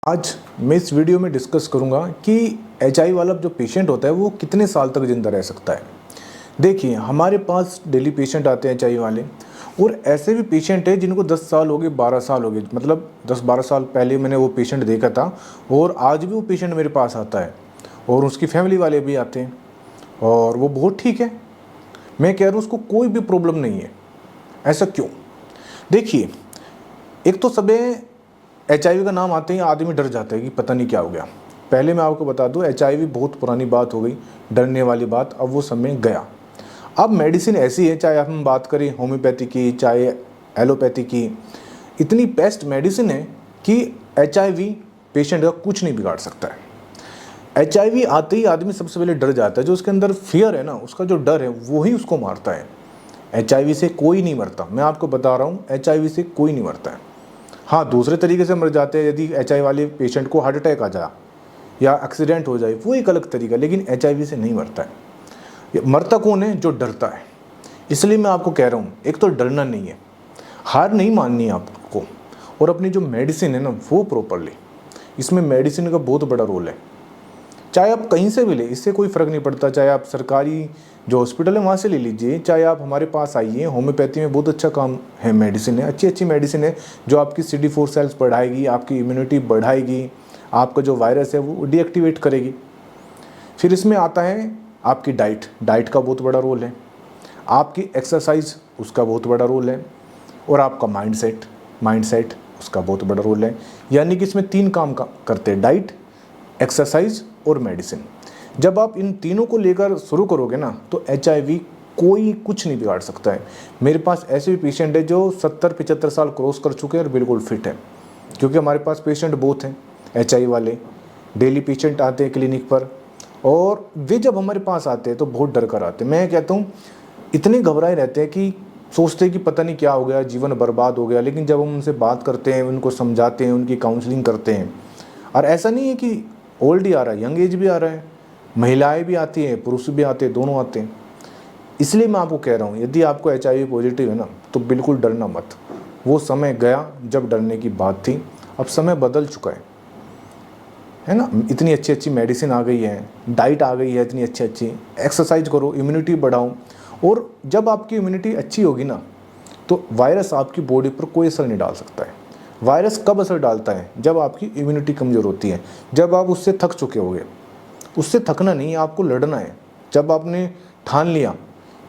आज मैं इस वीडियो में डिस्कस करूंगा कि एचआईवी वाला जो पेशेंट होता है वो कितने साल तक ज़िंदा रह सकता है। देखिए, हमारे पास डेली पेशेंट आते हैं एचआईवी वाले, और ऐसे भी पेशेंट हैं जिनको 10 साल हो गए, 12 साल हो गए, मतलब 10-12 साल पहले मैंने वो पेशेंट देखा था और आज भी वो पेशेंट मेरे पास आता है और उसकी फैमिली वाले भी आते हैं और वो बहुत ठीक है। मैं कह रहा हूँ उसको कोई भी प्रॉब्लम नहीं है। ऐसा क्यों? देखिए, एक तो सब एचआईवी का नाम आते ही आदमी डर जाता है कि पता नहीं क्या हो गया। पहले मैं आपको बता दूं, एचआईवी बहुत पुरानी बात हो गई, डरने वाली बात। अब वो समय गया। अब मेडिसिन ऐसी है, चाहे हम बात करें होम्योपैथी की, चाहे एलोपैथी की, इतनी बेस्ट मेडिसिन है कि एचआईवी पेशेंट का कुछ नहीं बिगाड़ सकता है। एचआईवी आते ही आदमी सबसे पहले डर जाता है। जो उसके अंदर फियर है ना, उसका जो डर है वो ही उसको मारता है। एचआईवी से कोई नहीं मरता, मैं आपको बता रहा हूँ, एचआईवी से कोई नहीं मरता है। हाँ, दूसरे तरीके से मर जाते हैं। यदि एचआईवी वाले पेशेंट को हार्ट अटैक आ जाए या एक्सीडेंट हो जाए, वो एक अलग तरीका, लेकिन एचआईवी से नहीं मरता है। मरता कौन है? जो डरता है। इसलिए मैं आपको कह रहा हूँ, एक तो डरना नहीं है, हार नहीं माननी है आपको, और अपनी जो मेडिसिन है ना वो प्रॉपरली, इसमें मेडिसिन का बहुत बड़ा रोल है। चाहे आप कहीं से भी ले, इससे कोई फ़र्क नहीं पड़ता। चाहे आप सरकारी जो हॉस्पिटल है वहाँ से ले लीजिए, चाहे आप हमारे पास आइए। होम्योपैथी में बहुत अच्छा काम है, मेडिसिन है, अच्छी अच्छी मेडिसिन है जो आपकी CD4 सेल्स बढ़ाएगी, आपकी इम्यूनिटी बढ़ाएगी, आपका जो वायरस है वो डीएक्टिवेट करेगी। फिर इसमें आता है आपकी डाइट का बहुत बड़ा रोल है, आपकी एक्सरसाइज उसका बहुत बड़ा रोल है, और आपका माइंडसेट उसका बहुत बड़ा रोल है। यानी कि इसमें 3 काम करते हैं, डाइट, एक्सरसाइज और मेडिसिन। जब आप इन तीनों को लेकर शुरू करोगे ना, तो एचआईवी कोई कुछ नहीं बिगाड़ सकता है। मेरे पास ऐसे भी पेशेंट है जो 70-75 साल क्रॉस कर चुके हैं और बिल्कुल फिट है, क्योंकि हमारे पास पेशेंट बहुत हैं एचआईवी वाले। डेली पेशेंट आते हैं क्लिनिक पर, और वे जब हमारे पास आते हैं तो बहुत डर कर आते हैं। मैं कहता हूँ इतने घबराए रहते हैं कि सोचते हैं कि पता नहीं क्या हो गया, जीवन बर्बाद हो गया। लेकिन जब हम उनसे बात करते हैं, उनको समझाते हैं, उनकी काउंसलिंग करते हैं, और ऐसा नहीं है कि ओल्ड ही आ रहा है, यंग एज भी आ रहा है, महिलाएं भी आती हैं, पुरुष भी आते हैं, दोनों आते हैं। इसलिए मैं आपको कह रहा हूँ, यदि आपको एचआईवी पॉजिटिव है ना, तो बिल्कुल डरना मत। वो समय गया जब डरने की बात थी, अब समय बदल चुका है ना। इतनी अच्छी अच्छी मेडिसिन आ गई है, डाइट आ गई है इतनी अच्छी अच्छी, एक्सरसाइज करो, इम्यूनिटी बढ़ाओ। और जब आपकी इम्यूनिटी अच्छी होगी ना, तो वायरस आपकी बॉडी पर कोई असर नहीं डाल सकता है। वायरस कब असर डालता है? जब आपकी इम्यूनिटी कमज़ोर होती है, जब आप उससे थक चुके होगे। उससे थकना नहीं है, आपको लड़ना है। जब आपने ठान लिया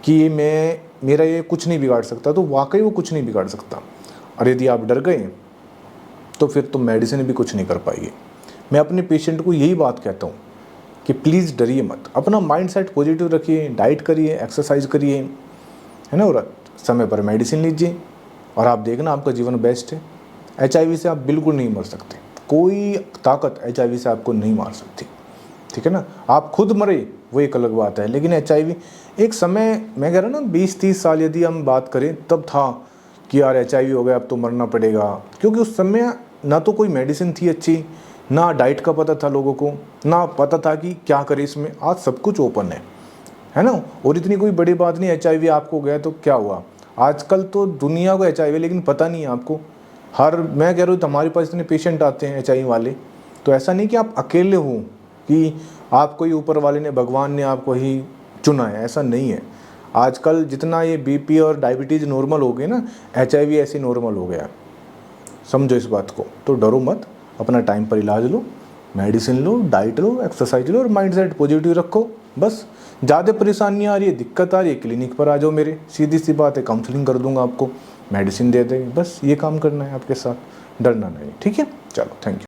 कि मेरा ये कुछ नहीं बिगाड़ सकता, तो वाकई वो कुछ नहीं बिगाड़ सकता। और यदि आप डर गए तो फिर तो मेडिसिन भी कुछ नहीं कर पाएगी। मैं अपने पेशेंट को यही बात कहता हूँ कि प्लीज़ डरिए मत, अपना माइंडसेट पॉजिटिव रखिए, डाइट करिए, एक्सरसाइज करिए, है ना, और समय पर मेडिसिन लीजिए, और आप देखना आपका जीवन बेस्ट है। एचआईवी से आप बिल्कुल नहीं मर सकते, कोई ताकत एचआईवी से आपको नहीं मार सकती, ठीक है ना। आप खुद मरे वो एक अलग बात है, लेकिन एचआईवी एक समय, मैं कह रहा हूँ ना, 20-30 साल यदि हम बात करें, तब था कि यार एचआईवी हो गया अब तो मरना पड़ेगा। क्योंकि उस समय ना तो कोई मेडिसिन थी अच्छी, ना डाइट का पता था लोगों को, ना पता था कि क्या करें इसमें। आज सब कुछ ओपन है ना, और इतनी कोई बड़ी बात नहीं। एचआईवी आपको हो गया तो क्या हुआ? आजकल तो दुनिया को एचआईवी, लेकिन पता नहीं है आपको। मैं कह रहा हूँ हमारे पास इतने पेशेंट आते हैं एचआईवी वाले, तो ऐसा नहीं कि आप अकेले हो, कि आपको ही ऊपर वाले ने, भगवान ने आपको ही चुना है, ऐसा नहीं है। आजकल जितना ये बीपी और डायबिटीज़ नॉर्मल हो गए ना, एचआईवी ऐसे नॉर्मल हो गया। समझो इस बात को। तो डरो मत, अपना टाइम पर इलाज लो, मेडिसिन लो, डाइट लो, एक्सरसाइज लो, और माइंडसेट पॉजिटिव रखो। बस ज़्यादा परेशानी आ रही है, दिक्कत आ रही है, क्लिनिक पर आ जाओ मेरे, सीधी सी बात है, काउंसलिंग कर दूंगा आपको, मेडिसिन दे देंगे। बस ये काम करना है आपके साथ, डरना नहीं, ठीक है। चलो, थैंक यू।